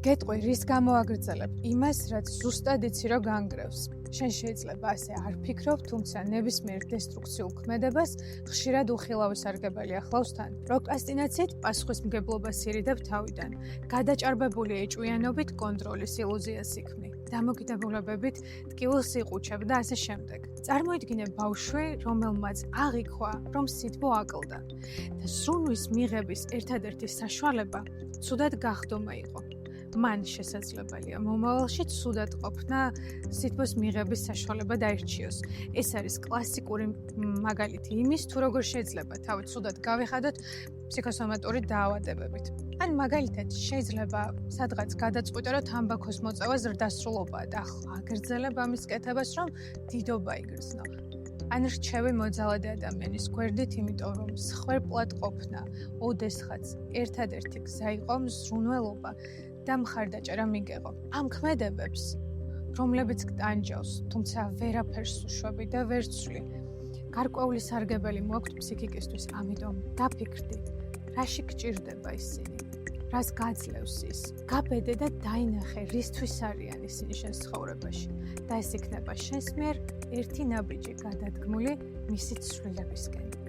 გეტყვი, რის გამოაგრძელებ იმას, რაც ზუსტად იცი, რომ განგრევს. შენ შეიძლება ასე არ ფიქრობ, თუმცა ნებისმიერ დესტრუქციულ ქმედებას ხშირად უხილავი სარგებელი ახლავს თან. პროკრასტინაციით პასუხისმგებლობა სირიდებ თავიდან. გადაჭარბებული ეჭვიანობით კონტროლის ილუზიას იქმნი. დამოკიდებულებებით ტკივილს იყუჩებ და ასე შემდეგ. წარმოიდგინე ბავშვი, რომელმაც აღიქვა, რომ სითბო აკლდა და ზრუნვის მიღების ერთადერთი საშუალება ცუდად გახდომა იყო. მან შესაძლებელია მომავალში ცუდად ყოფნა სითბოს მიღების საშუალება დაირჩიოს. ეს არის კლასიკური მაგალითი იმის, თუ როგორ შეიძლება თავი ცუდად გავიხადოთ ფსიქოსომატური დაავადებებით. ან მაგალითად შეიძლება სადღაც გადაწყვიტე, რომ თამბაქოს მოწევა ზრდასრულობაა და ახლა აგრძელებ ამის კეთებას, რომ დიდობა იგრძნო. ან რჩევი მოძალადე ადამიანის გვერდით, იმიტომ რომ სხვერპლად ყოფნა ოდესღაც ერთადერთი გზა იყო მზრუნველობა და მხარდაჭერა მიგეღო. ამ ქმედებებს, რომლებიც გტანჯავს, თუმცა ვერაფერს უშვები და ვერ ცვლი. გარკვეული სარგებელი მოაქვთ ფსიქიკისთვის, ამიტომ დაფიქრდი, რაში გჭირდება ისინი, რას გაძლევს ის. გაბედე და დაინახე, რისთვის არიან ისინი შენს ცხოვრებაში და ეს იქნება შენს მიერ ერთი ნაბიჯი გადადგმული მისი ცვლილებისკენ.